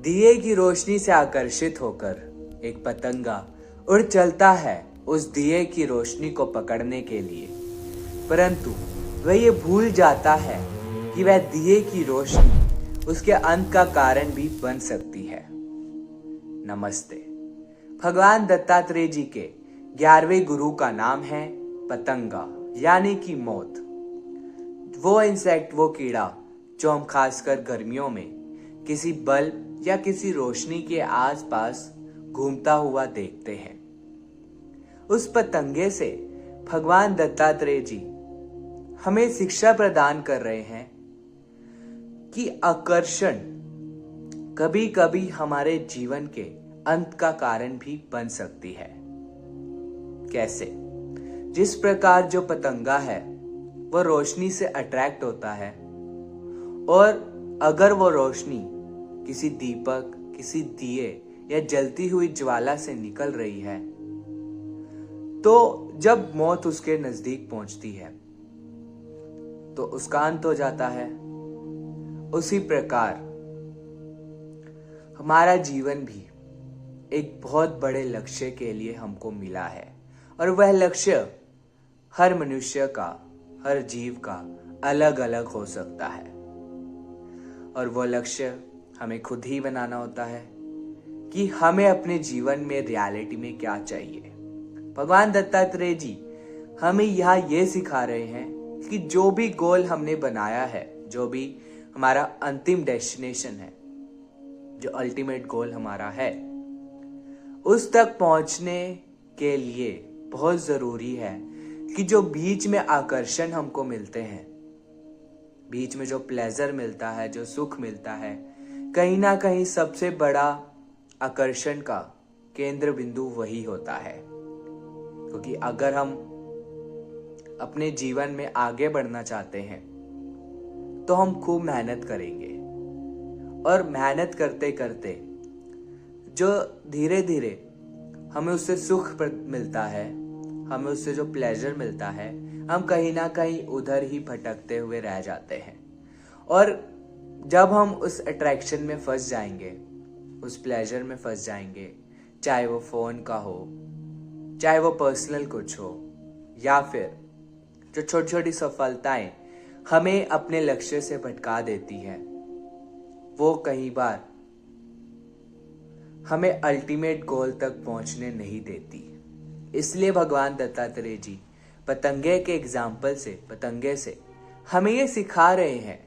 दिए की रोशनी से आकर्षित होकर एक पतंगा उड़ चलता है उस दिए की रोशनी को पकड़ने के लिए, परंतु वह ये भूल जाता है कि वह दिए की रोशनी उसके अंत का कारण भी बन सकती है। नमस्ते। भगवान दत्तात्रेय जी के 11वें गुरु का नाम है पतंगा यानी कि मौत। वो इंसेक्ट, वो कीड़ा जो हम खासकर गर्मियों में किसी बल्ब या किसी रोशनी के आसपास घूमता हुआ देखते हैं। उस पतंगे से भगवान दत्तात्रेय जी हमें शिक्षा प्रदान कर रहे हैं कि आकर्षण कभी कभी हमारे जीवन के अंत का कारण भी बन सकती है। कैसे? जिस प्रकार जो पतंगा है वो रोशनी से अट्रैक्ट होता है, और अगर वो रोशनी किसी दीपक, किसी दिए या जलती हुई ज्वाला से निकल रही है, तो जब मौत उसके नजदीक पहुंचती है तो उसका अंत हो जाता है। उसी प्रकार हमारा जीवन भी एक बहुत बड़े लक्ष्य के लिए हमको मिला है, और वह लक्ष्य हर मनुष्य का, हर जीव का अलग अलग हो सकता है, और वो लक्ष्य हमें खुद ही बनाना होता है कि हमें अपने जीवन में रियलिटी में क्या चाहिए। भगवान दत्तात्रेय जी हमें यहाँ ये सिखा रहे हैं कि जो भी गोल हमने बनाया है, जो भी हमारा अंतिम डेस्टिनेशन है, जो अल्टीमेट गोल हमारा है, उस तक पहुंचने के लिए बहुत जरूरी है कि जो बीच में आकर्षण हमको मिलते हैं, बीच में जो प्लेजर मिलता है, जो सुख मिलता है, कहीं ना कहीं सबसे बड़ा आकर्षण का केंद्र बिंदु वही होता है। क्योंकि अगर हम अपने जीवन में आगे बढ़ना चाहते हैं तो हम खूब मेहनत करेंगे, और मेहनत करते करते जो धीरे धीरे हमें उससे सुख मिलता है, हमें उससे जो प्लेजर मिलता है, हम कहीं ना कहीं उधर ही भटकते हुए रह जाते हैं। और जब हम उस अट्रैक्शन में फंस जाएंगे, उस प्लेजर में फंस जाएंगे, चाहे वो फोन का हो, चाहे वो पर्सनल कुछ हो, या फिर जो छोटी छोटी सफलताएं हमें अपने लक्ष्य से भटका देती हैं, वो कई बार हमें अल्टीमेट गोल तक पहुंचने नहीं देती। इसलिए भगवान दत्तात्रेय जी पतंगे के एग्जाम्पल से, पतंगे से हमें ये सिखा रहे हैं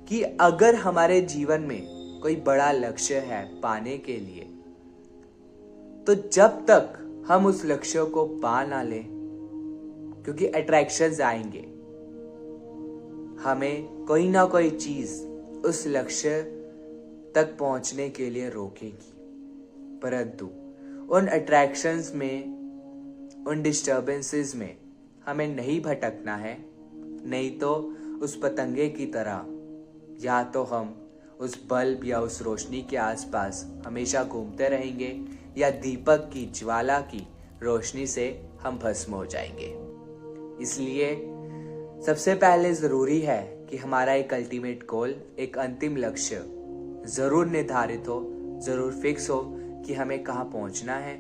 कि अगर हमारे जीवन में कोई बड़ा लक्ष्य है पाने के लिए, तो जब तक हम उस लक्ष्य को पा ना लें, क्योंकि अट्रैक्शंस आएंगे, हमें कोई ना कोई चीज उस लक्ष्य तक पहुंचने के लिए रोकेगी। परंतु उन अट्रैक्शंस में, उन डिस्टर्बेंसेस में हमें नहीं भटकना है, नहीं तो उस पतंगे की तरह या तो हम उस बल्ब या उस रोशनी के आसपास हमेशा घूमते रहेंगे, या दीपक की ज्वाला की रोशनी से हम भस्म हो जाएंगे। इसलिए सबसे पहले जरूरी है कि हमारा एक अल्टीमेट गोल, एक अंतिम लक्ष्य जरूर निर्धारित हो, जरूर फिक्स हो कि हमें कहाँ पहुंचना है।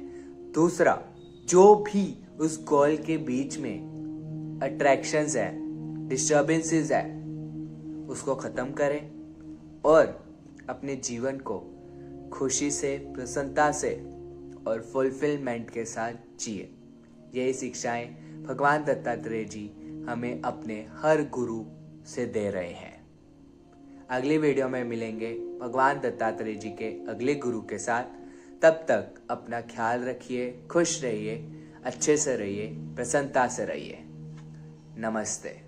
दूसरा, जो भी उस गोल के बीच में अट्रैक्शंस है, डिस्टर्बेंसेस है, उसको खत्म करें और अपने जीवन को खुशी से, प्रसन्नता से और फुलफिलमेंट के साथ जिए। यही शिक्षाएं भगवान दत्तात्रेय जी हमें अपने हर गुरु से दे रहे हैं। अगली वीडियो में मिलेंगे भगवान दत्तात्रेय जी के अगले गुरु के साथ। तब तक अपना ख्याल रखिए, खुश रहिए, अच्छे से रहिए, प्रसन्नता से रहिए। नमस्ते।